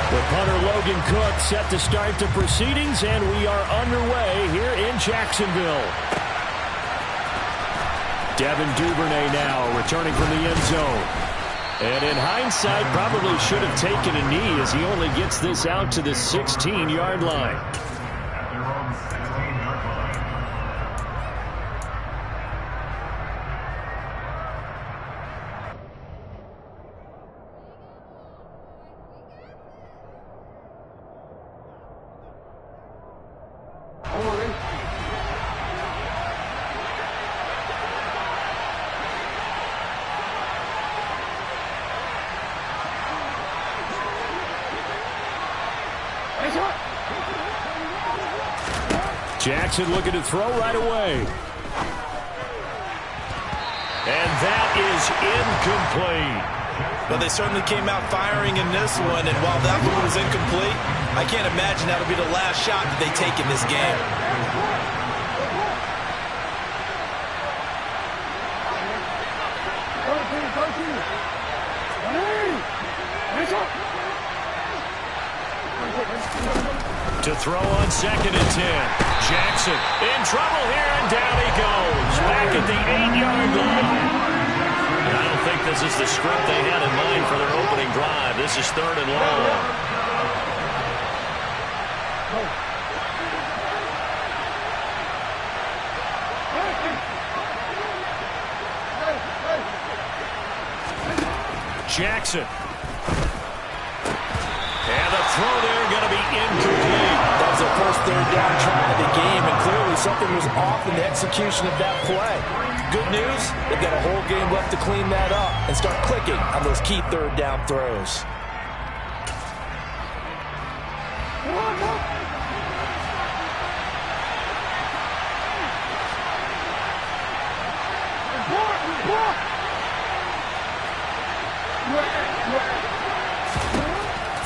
The punter Logan Cook set to start the proceedings, and we are underway here in Jacksonville. Devin Duvernay now returning from the end zone. And in hindsight, probably should have taken a knee as he only gets this out to the 16-yard line. Jackson looking to throw right away. And that is incomplete. Well, they certainly came out firing in this one, and while that one was incomplete, I can't imagine that'll be the last shot that they take in this game. To throw on 2nd and 10. Jackson in trouble here, and down he goes. Back at the 8-yard line. And I don't think this is the script they had in mind for their opening drive. This is 3rd and long. Jackson. And the throw there going to be incomplete. That was their first 3rd down try of the game, and clearly something was off in the execution of that play. Good news, they've got a whole game left to clean that up and start clicking on those key 3rd down throws.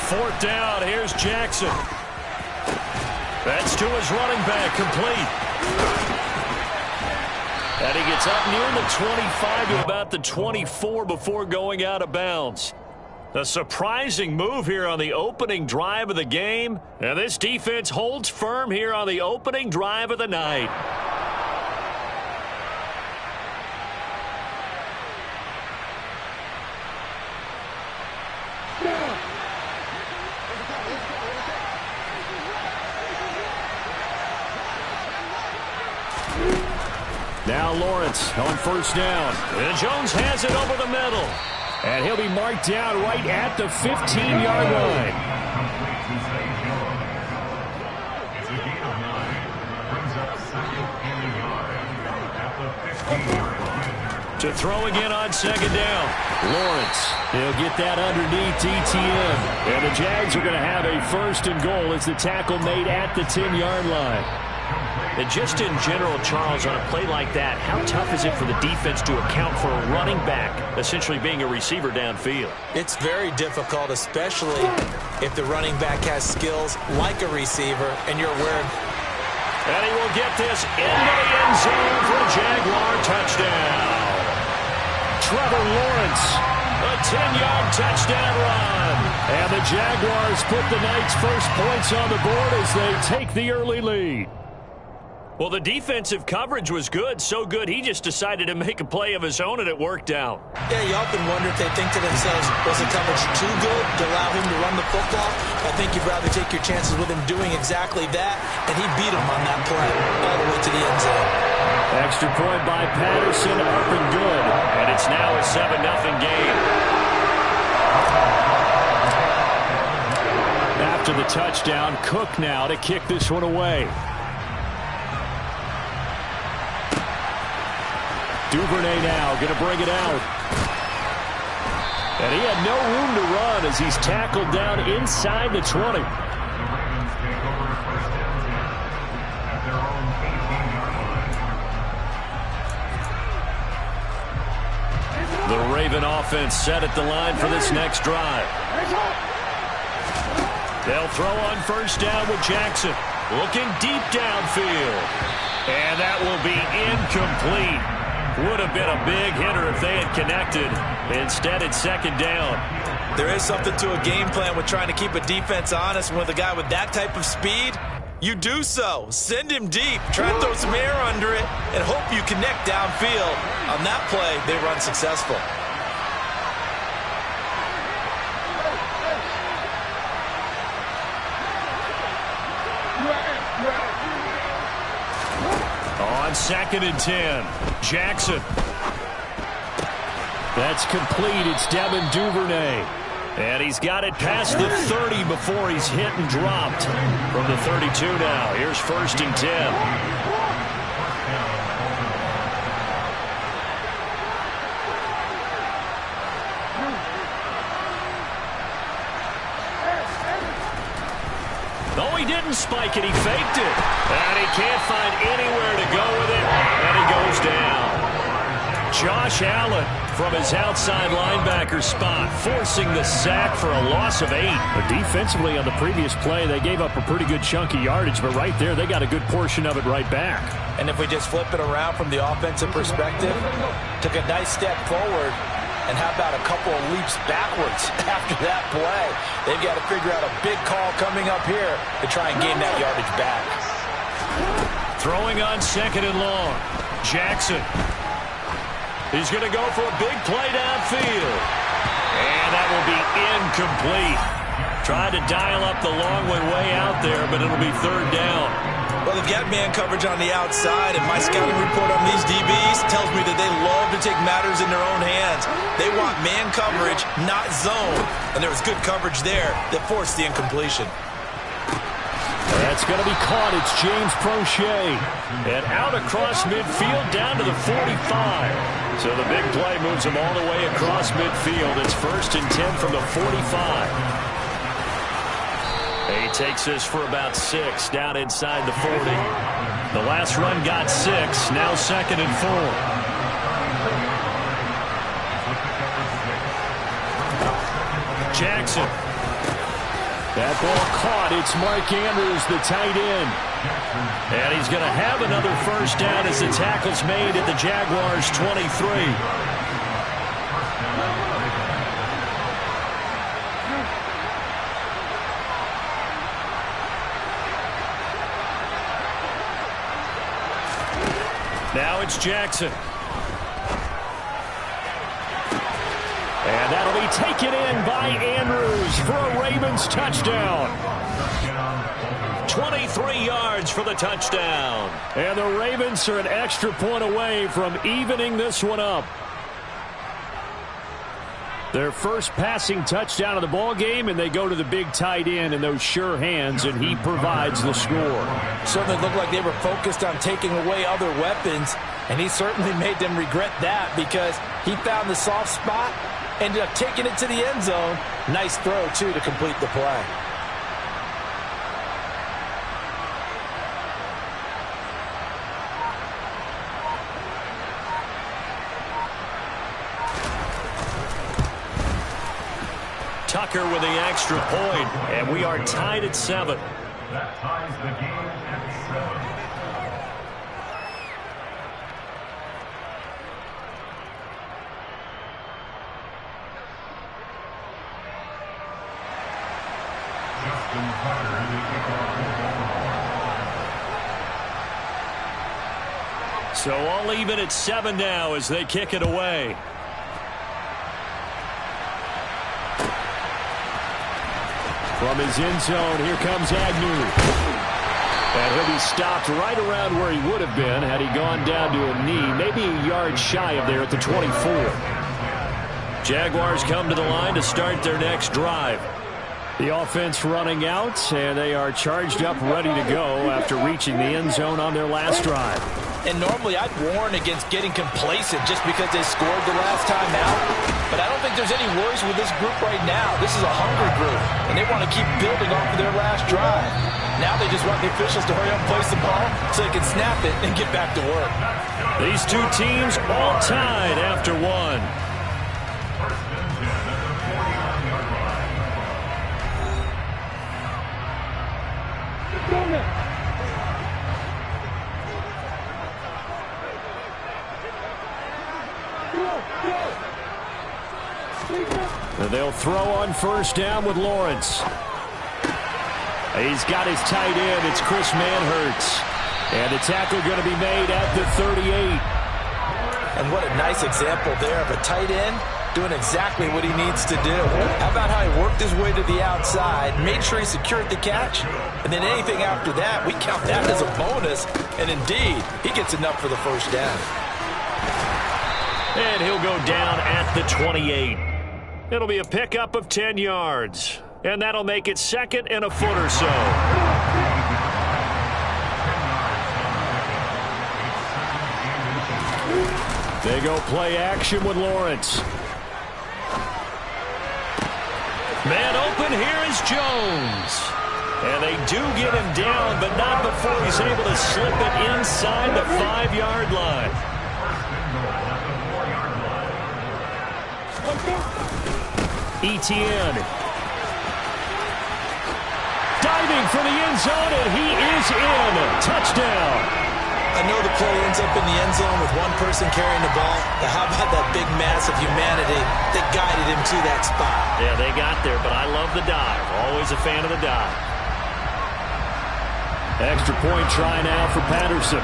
Fourth down, here's Jackson. That's to his running back, complete. And he gets up near the 25 to about the 24 before going out of bounds. A surprising move here on the opening drive of the game. And this defense holds firm here on the opening drive of the night. Now Lawrence on 1st down. And Jones has it over the middle. And he'll be marked down right at the 15-yard line. To throw again on 2nd down. Lawrence, he'll get that underneath ETN. And the Jags are going to have a 1st and goal as the tackle made at the 10-yard line. And just in general, Charles, on a play like that, how tough is it for the defense to account for a running back essentially being a receiver downfield? It's very difficult, especially if the running back has skills like a receiver and you're aware of. And he will get this into the end zone for a Jaguar touchdown. Trevor Lawrence, a 10-yard touchdown run. And the Jaguars put the night's first points on the board as they take the early lead. Well, the defensive coverage was good, so good he just decided to make a play of his own, and it worked out. Yeah, you often wonder if they think to themselves, was the coverage too good to allow him to run the football? I think you'd rather take your chances with him doing exactly that, and he beat him on that play all the way to the end zone. Extra point by Patterson, up and good, and it's now a 7-0 game. After the touchdown, Cook now to kick this one away. Duvernay now going to bring it out. And he had no room to run as he's tackled down inside the 20. The Raven offense set at the line for this next drive. They'll throw on 1st down with Jackson. Looking deep downfield. And that will be incomplete. Would have been a big hitter if they had connected. Instead, it's second down. There is something to a game plan with trying to keep a defense honest. With a guy with that type of speed, you do so. Send him deep. Try to throw some air under it and hope you connect downfield. On that play, they run successful. On 2nd and 10, Jackson. That's complete. It's Devin Duvernay. And he's got it past the 30 before he's hit and dropped. From the 32 now. Here's 1st and 10. No, he didn't spike it. He faked it. And he can't find anywhere to go with it. And he goes down. Josh Allen from his outside linebacker spot, forcing the sack for a loss of 8. But defensively on the previous play, they gave up a pretty good chunk of yardage, but right there, they got a good portion of it right back. And if we just flip it around from the offensive perspective, took a nice step forward, and how about a couple of leaps backwards after that play? They've got to figure out a big call coming up here to try and gain that yardage back. Throwing on 2nd and long. Jackson. He's going to go for a big play downfield. And that will be incomplete. Tried to dial up the long one way out there, but it'll be 3rd down. Well, they've got man coverage on the outside, and my scouting report on these DBs tells me that they love to take matters in their own hands. They want man coverage, not zone. And there was good coverage there that forced the incompletion. That's going to be caught. It's James Prochet. And out across midfield down to the 45. So the big play moves him all the way across midfield. It's 1st and 10 from the 45. He takes this for about 6 down inside the 40. The last run got 6. Now 2nd and 4. Jackson. That ball caught. It's Mark Andrews, the tight end. And he's going to have another 1st down as the tackle's made at the Jaguars' 23. Now it's Jackson. And that'll be taken in by Andrews for a Ravens touchdown. 23 yards for the touchdown. And the Ravens are an extra point away from evening this one up. Their first passing touchdown of the ball game, and they go to the big tight end in those sure hands, and he provides the score. Certainly looked like they were focused on taking away other weapons, and he certainly made them regret that because he found the soft spot, ended up taking it to the end zone. Nice throw, too, to complete the play. Tucker with the extra point, and we are tied at 7. That ties the game at 7. Justin Tucker in the kickoff. So all even at 7 now as they kick it away. From his end zone, here comes Agnew. And he'll be stopped right around where he would have been had he gone down to a knee, maybe a yard shy of there at the 24. Jaguars come to the line to start their next drive. The offense running out, and they are charged up, ready to go after reaching the end zone on their last drive. And normally I'd warn against getting complacent just because they scored the last time out. But I don't think there's any worries with this group right now. This is a hungry group, and they want to keep building off of their last drive. Now they just want the officials to hurry up and place the ball so they can snap it and get back to work. These two teams all tied after 1. they'll throw on first down with Lawrence. He's got his tight end. It's Chris Manhertz. And the tackle going to be made at the 38. And what a nice example there of a tight end doing exactly what he needs to do. How about how he worked his way to the outside, made sure he secured the catch, and then anything after that, we count that as a bonus. And indeed, he gets enough for the first down. And he'll go down at the 28. It'll be a pickup of 10 yards. And that'll make it second and a foot or so. They go play action with Lawrence. Man open, here is Jones. And they do get him down, but not before he's able to slip it inside the 5-yard line. Etienne. Diving for the end zone, and he is in. Touchdown. I know the play ends up in the end zone with one person carrying the ball, but how about that big mass of humanity that guided him to that spot? Yeah, they got there, but I love the dive. Always a fan of the dive. Extra point try now for Patterson.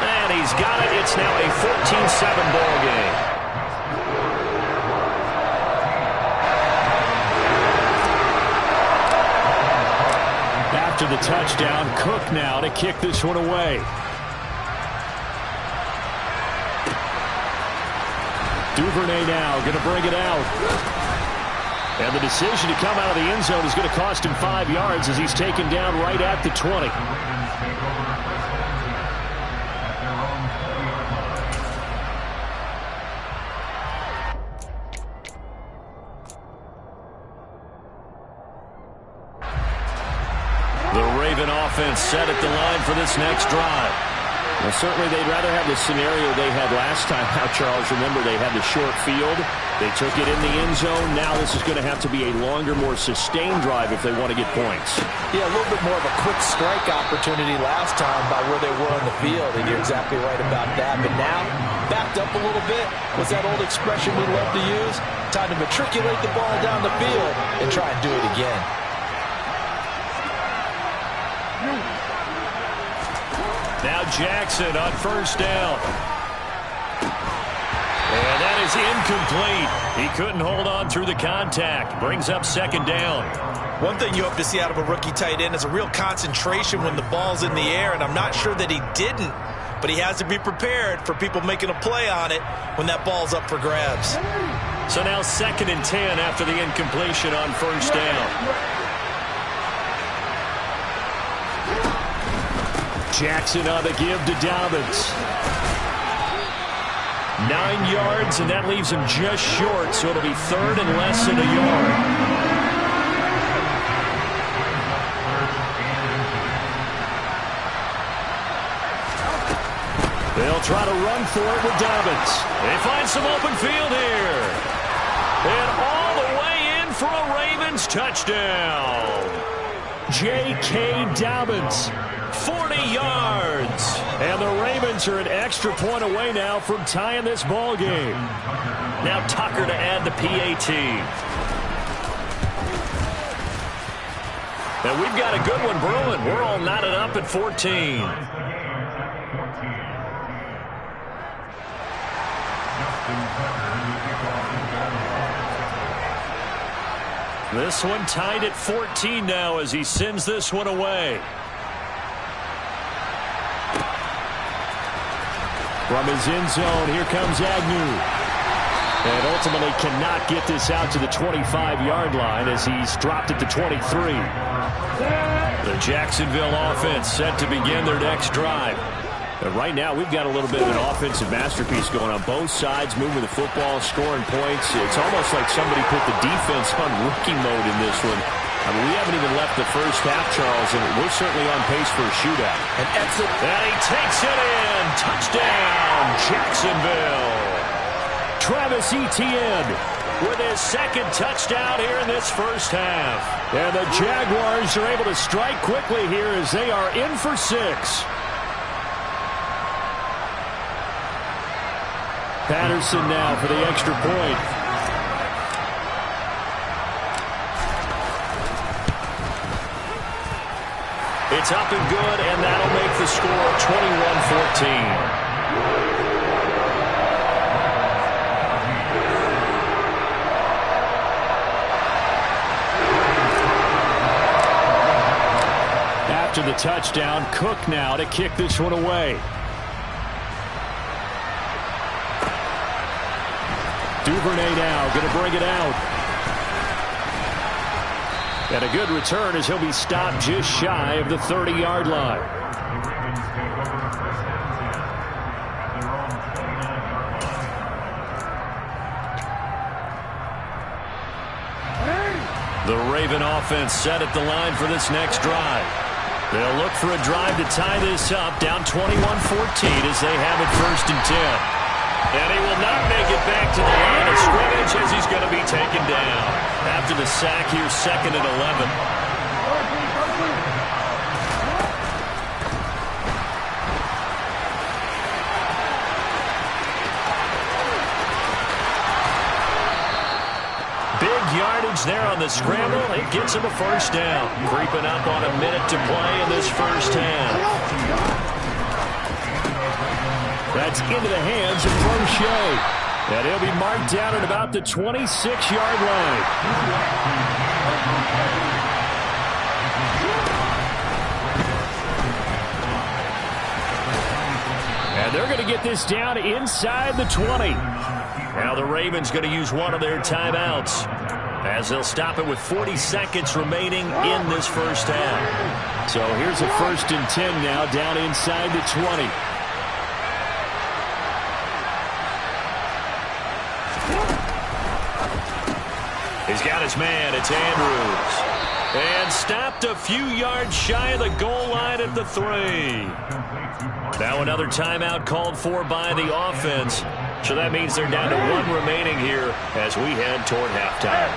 And he's got it. It's now a 14-7 ball game. After the touchdown, Cook now to kick this one away. Duvernay now going to bring it out. And the decision to come out of the end zone is going to cost him 5 yards as he's taken down right at the 20. Offense set at the line for this next drive. Well, certainly they'd rather have the scenario they had last time out, Charles. Remember, they had the short field. They took it in the end zone. Now this is going to have to be a longer, more sustained drive if they want to get points. Yeah, a little bit more of a quick strike opportunity last time by where they were on the field, and you're exactly right about that. But now, backed up a little bit, what's that old expression we love to use? Time to matriculate the ball down the field and try and do it again. Now Jackson on first down. And that is incomplete. He couldn't hold on through the contact. Brings up second down. One thing you hope to see out of a rookie tight end is a real concentration when the ball's in the air, and I'm not sure that he didn't, but he has to be prepared for people making a play on it when that ball's up for grabs. So now second and 10 after the incompletion on first down. Jackson on the give to Dobbins. 9 yards, and that leaves him just short, so it'll be third and less than a yard. They'll try to run for it with Dobbins. They find some open field here. And all the way in for a Ravens touchdown. J.K. Dobbins. 40 yards. And the Ravens are an extra point away now from tying this ball game. Now Tucker to add the PAT. And we've got a good one brewing. We're all knotted up at 14. This one tied at 14 now as he sends this one away. From his end zone, here comes Agnew. And ultimately cannot get this out to the 25-yard line as he's dropped it to 23. The Jacksonville offense set to begin their next drive. But right now, we've got a little bit of an offensive masterpiece going on both sides, moving the football, scoring points. It's almost like somebody put the defense on rookie mode in this one. I mean, we haven't even left the first half, Charles, and we're certainly on pace for a shootout. And he takes it in. Touchdown, Jacksonville. Travis Etienne with his second touchdown here in this first half. And the Jaguars are able to strike quickly here as they are in for 6. Patterson now for the extra point. It's up and good, and that'll make the score 21-14. After the touchdown, Cook now to kick this one away. Duvernay now going to bring it out. And a good return as he'll be stopped just shy of the 30-yard line. The Raven offense set at the line for this next drive. They'll look for a drive to tie this up, down 21-14 as they have it 1st and 10. And he will not make it back to the line of scrimmage as he's going to be taken down. After the sack here, 2nd and 11. Big yardage there on the scramble. It gets him a 1st down. Creeping up on a minute to play in this 1st half. That's into the hands of Crochet. And he'll be marked down at about the 26-yard line. And they're going to get this down inside the 20. Now the Ravens going to use one of their timeouts as they'll stop it with 40 seconds remaining in this 1st half. So here's a 1st and 10 now down inside the 20. He's got his man. It's Andrews. And stopped a few yards shy of the goal line at the 3. Now another timeout called for by the offense. So that means they're down to 1 remaining here as we head toward halftime.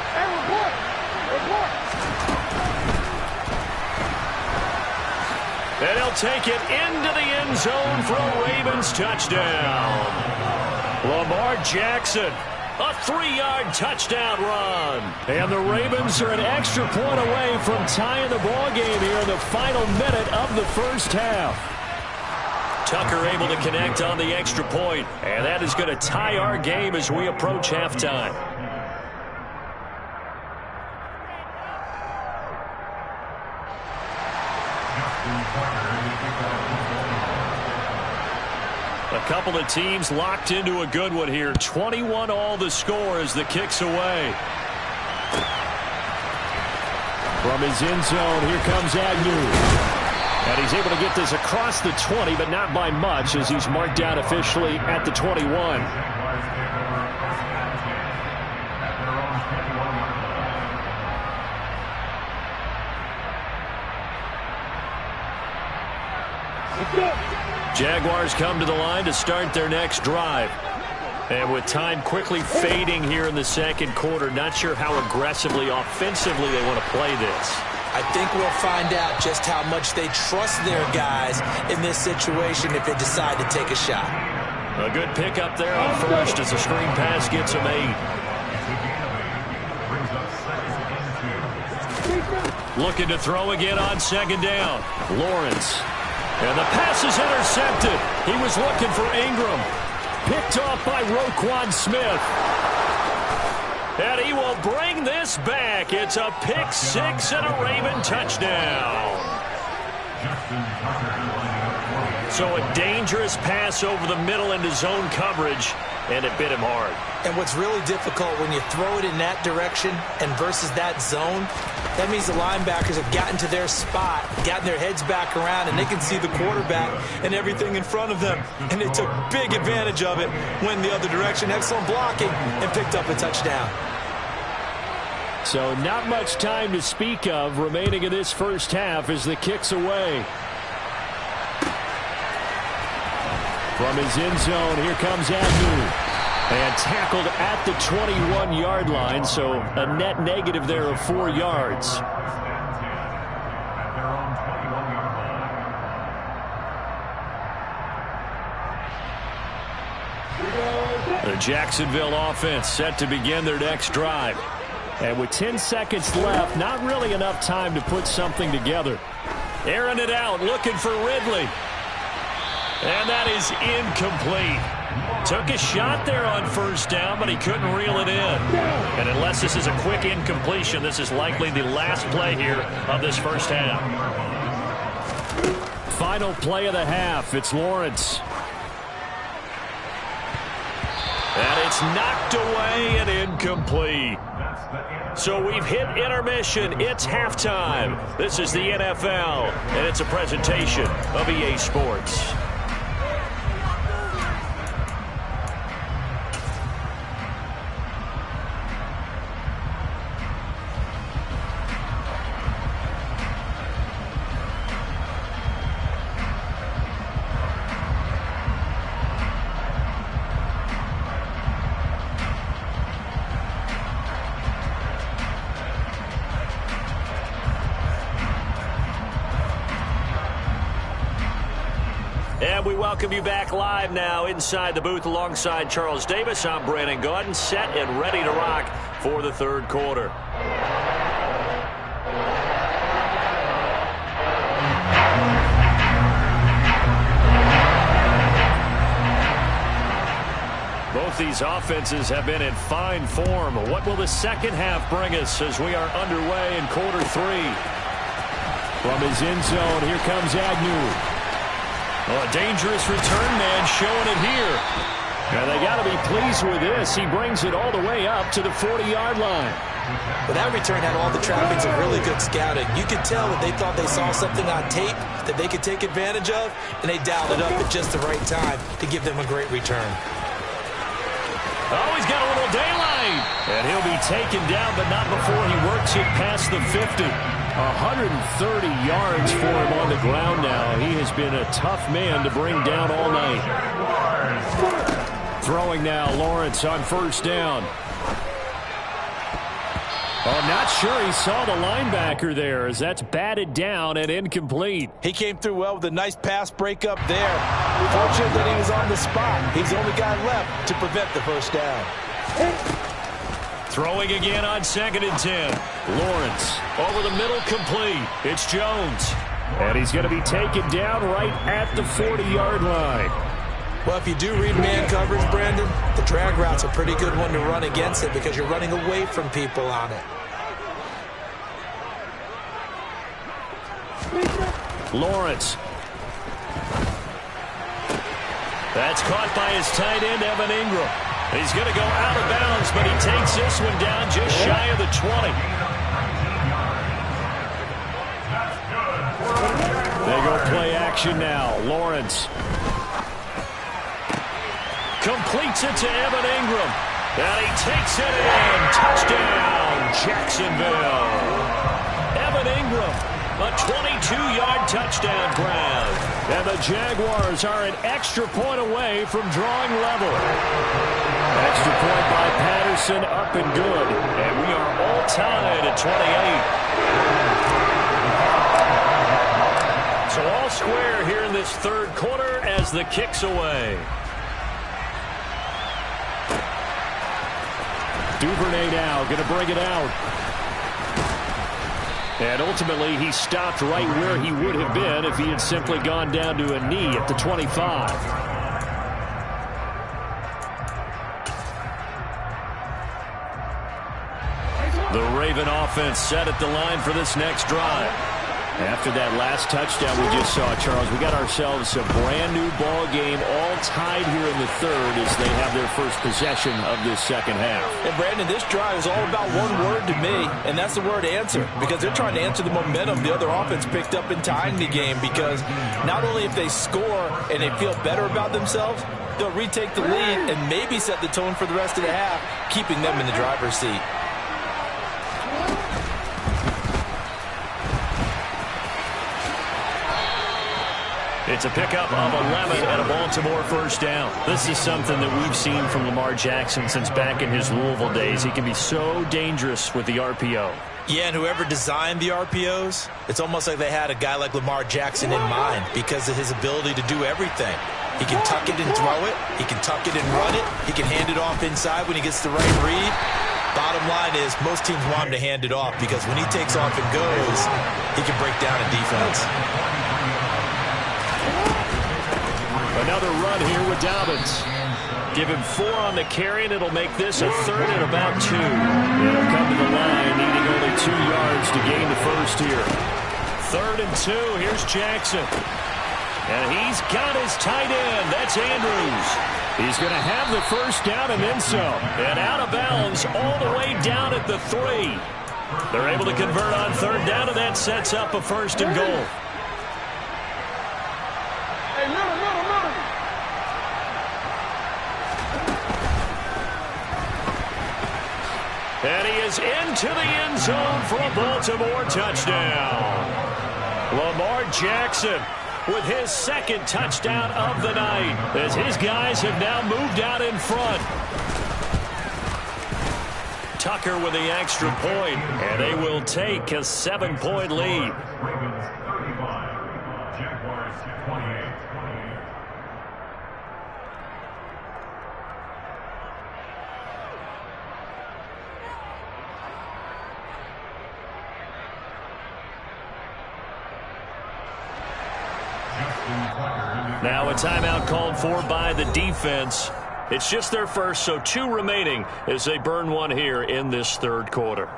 And he'll take it into the end zone for a Ravens touchdown. Lamar Jackson. A 3-yard touchdown run. And the Ravens are an extra point away from tying the ball game here in the final minute of the 1st half. Tucker able to connect on the extra point, and that is going to tie our game as we approach halftime. A couple of teams locked into a good one here. 21 all the score as the kick's away. From his end zone, here comes Agnew. And he's able to get this across the 20, but not by much as he's marked down officially at the 21. Jaguars come to the line to start their next drive. And with time quickly fading here in the 2nd quarter, not sure how aggressively, offensively they want to play this. I think we'll find out just how much they trust their guys in this situation if they decide to take a shot. A good pickup there on 1st as the screen pass gets him 8. Looking to throw again on 2nd down. Lawrence. And the pass is intercepted. He was looking for Ingram. Picked off by Roquan Smith. And he will bring this back. It's a pick 6 and a Raven touchdown. So a dangerous pass over the middle into zone coverage, and it bit him hard. And what's really difficult when you throw it in that direction and versus that zone, that means the linebackers have gotten to their spot, gotten their heads back around, and they can see the quarterback and everything in front of them. And they took big advantage of it, went the other direction, excellent blocking, and picked up a touchdown. So not much time to speak of remaining in this 1st half as the kick's away. From his end zone, here comes Agnew. And tackled at the 21-yard line, so a net negative there of 4 yards. The Jacksonville offense set to begin their next drive. And with 10 seconds left, not really enough time to put something together. Airing it out, looking for Ridley. And that is incomplete. Took a shot there on first down, but he couldn't reel it in. And unless this is a quick incompletion, this is likely the last play here of this first half. Final play of the half. It's Lawrence. And it's knocked away and incomplete. So we've hit intermission. It's halftime. This is the NFL, and it's a presentation of EA Sports. And we welcome you back live now inside the booth alongside Charles Davis. I'm Brandon Gaudin, set and ready to rock for the third quarter. Both these offenses have been in fine form. What will the second half bring us as we are underway in quarter three? From his end zone, here comes Agnew. Oh, a dangerous return man showing it here. Now they got to be pleased with this. He brings it all the way up to the 40-yard line. But that return had all the trappings of really good scouting. You could tell that they thought they saw something on tape that they could take advantage of, and they dialed it up at just the right time to give them a great return. Oh, he's got a little daylight. And he'll be taken down, but not before he works it past the 50. 130 yards for him on the ground now. He has been a tough man to bring down all night. Throwing now, Lawrence on first down. Oh, not sure he saw the linebacker there as that's batted down and incomplete. He came through well with a nice pass breakup there. Fortunate that he was on the spot. He's the only guy left to prevent the first down. Throwing again on 2nd and 10. Lawrence over the middle, complete. It's Jones. And he's going to be taken down right at the 40-yard line. Well, if you do read man coverage, Brandon, the drag route's a pretty good one to run against it because you're running away from people on it. Lawrence. That's caught by his tight end, Evan Ingram. He's going to go out of bounds, but he takes this one down just shy of the 20. They go play action now. Lawrence completes it to Evan Ingram. And he takes it in. Touchdown, Jacksonville. Evan Ingram, a 22-yard touchdown grab. And the Jaguars are an extra point away from drawing level. Extra point by Patterson, up and good. And we are all tied at 28. So all square here in this third quarter as the kick's away. Duvernay now going to bring it out. And ultimately he stopped right where he would have been if he had simply gone down to a knee at the 25. The Raven offense set at the line for this next drive. After that last touchdown we just saw, Charles, we got ourselves a brand new ball game, all tied here in the third as they have their first possession of this second half. And Brandon, this drive is all about one word to me, and that's the word answer, because they're trying to answer the momentum the other offense picked up in tying the game, because not only if they score and they feel better about themselves, they'll retake the lead and maybe set the tone for the rest of the half, keeping them in the driver's seat. It's a pickup of 11 and a Baltimore first down. This is something that we've seen from Lamar Jackson since back in his Louisville days. He can be so dangerous with the RPO. Yeah, and whoever designed the RPOs, it's almost like they had a guy like Lamar Jackson in mind because of his ability to do everything. He can tuck it and throw it. He can tuck it and run it. He can hand it off inside when he gets the right read. Bottom line is, most teams want him to hand it off because when he takes off and goes, he can break down a defense. Another run here with Dobbins. Give him 4 on the carry, and it'll make this a 3rd and about 2. They'll come to the line, needing only 2 yards to gain the first here. 3rd and 2. Here's Jackson. And he's got his tight end. That's Andrews. He's going to have the first down and then some. And out of bounds all the way down at the 3. They're able to convert on 3rd down, and that sets up a 1st and goal. And he is into the end zone for a Baltimore touchdown. Lamar Jackson with his 2nd touchdown of the night, as his guys have now moved out in front. Tucker with the extra point, and they will take a 7-point lead. Ravens 35, Jaguars 28. Now a timeout called for by the defense. It's just their first, so 2 remaining as they burn 1 here in this 3rd quarter.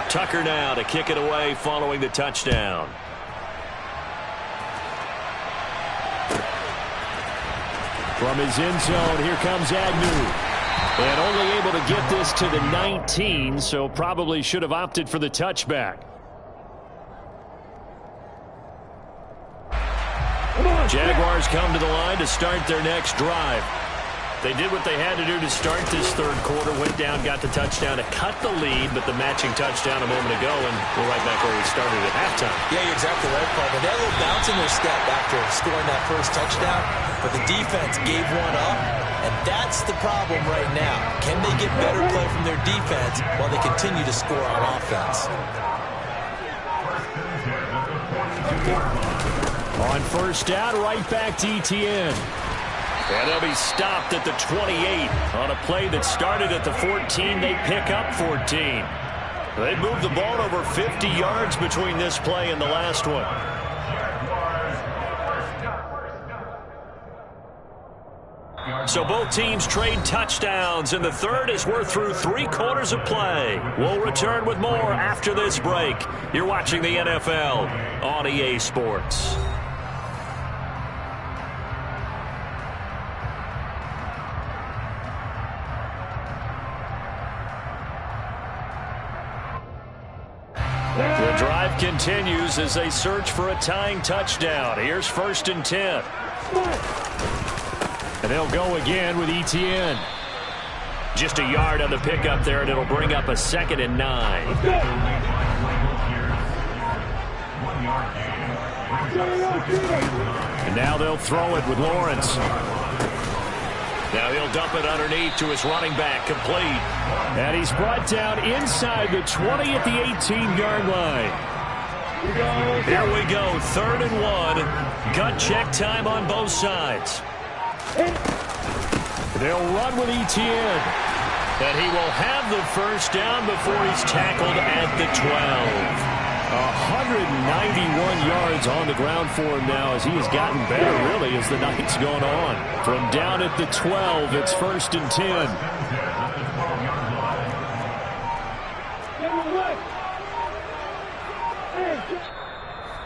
Tucker now to kick it away following the touchdown. From his end zone, here comes Agnew. And only able to get this to the 19, so probably should have opted for the touchback. Jaguars come to the line to start their next drive. They did what they had to do to start this 3rd quarter, went down, got the touchdown to cut the lead, but the matching touchdown a moment ago, and we're right back where we started at halftime. Yeah, you're exactly right, Paul. They had a little bounce in their step after scoring that first touchdown, but the defense gave one up, and that's the problem right now. Can they get better play from their defense while they continue to score on offense? On 1st down, right back to Etienne. And they'll be stopped at the 28 on a play that started at the 14. They pick up 14. They moved the ball over 50 yards between this play and the last one. So both teams trade touchdowns in the 3rd as we're through 3 quarters of play. We'll return with more after this break. You're watching the NFL on EA Sports. The drive continues as they search for a tying touchdown. Here's 1st and 10. And they'll go again with Etienne. Just a yard on the pickup there, and it'll bring up a 2nd and 9. And now they'll throw it with Lawrence. Now he'll dump it underneath to his running back, complete. And he's brought down inside the 20 at the 18-yard line. Here we go, 3rd and 1. Gut check time on both sides. They'll run with Etienne. And he will have the first down before he's tackled at the 12. 191 yards on the ground for him now as he has gotten better, really, as the night's gone on. From down at the 12, it's 1st and 10.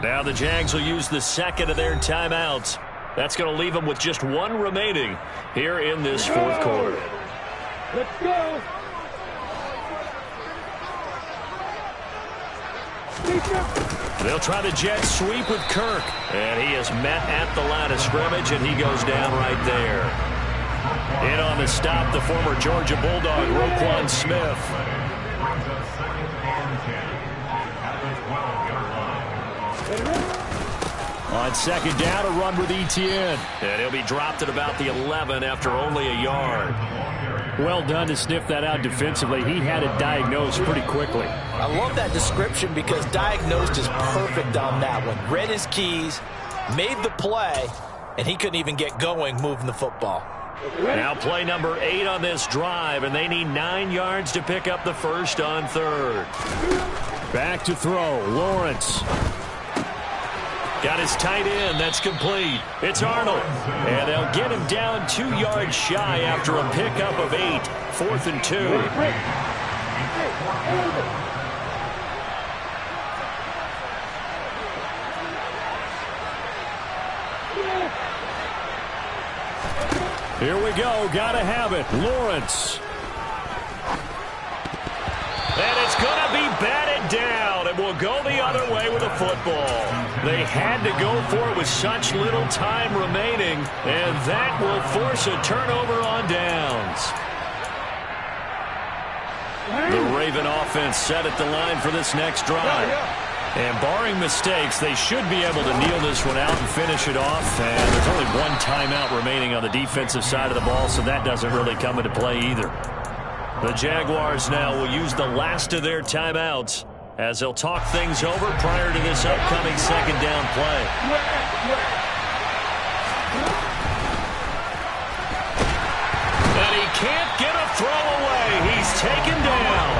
Now the Jags will use the 2nd of their timeouts. That's going to leave them with just 1 remaining here in this 4th quarter. Let's go. They'll try the jet sweep with Kirk. And he is met at the line of scrimmage, and he goes down right there. In on the stop, the former Georgia Bulldog, Roquan Smith. On 2nd down, a run with Etienne. And he'll be dropped at about the 11 after only a yard. Well done to sniff that out defensively. He had it diagnosed pretty quickly. I love that description because diagnosed is perfect on that one. Read his keys, made the play, and he couldn't even get going moving the football. Now play number 8 on this drive, and they need 9 yards to pick up the first on third. Back to throw. Lawrence. Got his tight end. That's complete. It's Arnold. And they'll get him down 2 yards shy after a pickup of 8. 4th and 2. Here we go. Got to have it. Lawrence. And it's going to be batted down. It will go the other way with a football. They had to go for it with such little time remaining, and that will force a turnover on downs. The Raven offense set at the line for this next drive. And barring mistakes, they should be able to kneel this one out and finish it off. And there's only 1 timeout remaining on the defensive side of the ball, so that doesn't really come into play either. The Jaguars now will use the last of their timeouts as they'll talk things over prior to this upcoming second down play. And he can't get a throw away. He's taken down.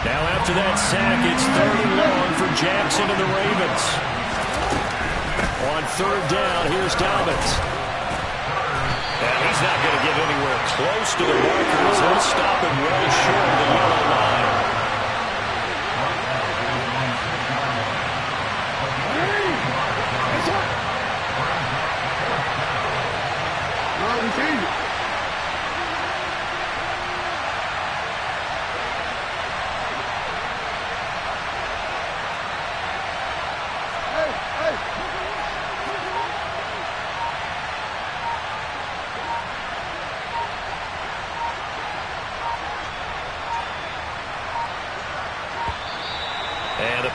Now after that sack, it's 3rd and long for Jackson and the Ravens. On 3rd down, here's Dobbins. And he's not going to get anywhere close to the markers. He'll stop him well short of the yellow line.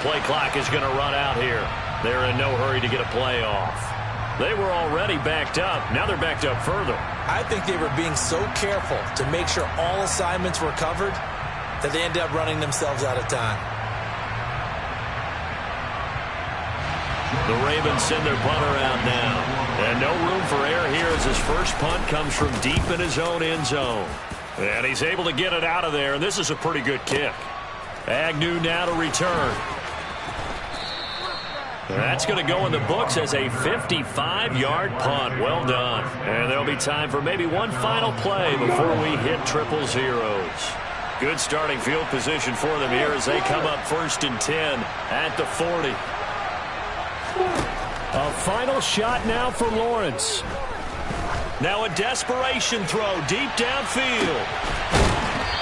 Play clock is going to run out here. They're in no hurry to get a play off. They were already backed up. Now they're backed up further. I think they were being so careful to make sure all assignments were covered that they ended up running themselves out of time. The Ravens send their punter out now. And no room for error here as his first punt comes from deep in his own end zone. And he's able to get it out of there, and this is a pretty good kick. Agnew now to return. That's going to go in the books as a 55-yard punt. Well done. And there'll be time for maybe one final play before we hit 000. Good starting field position for them here as they come up 1st and 10 at the 40. A final shot now for Lawrence. Now a desperation throw deep downfield.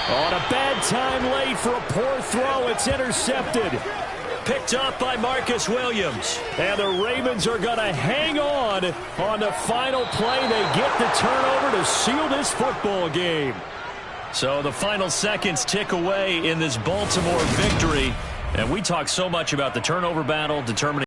On a bad time late for a poor throw. It's intercepted. Picked up by Marcus Williams. And the Ravens are going to hang on the final play. They get the turnover to seal this football game. So the final seconds tick away in this Baltimore victory. And we talk so much about the turnover battle, determining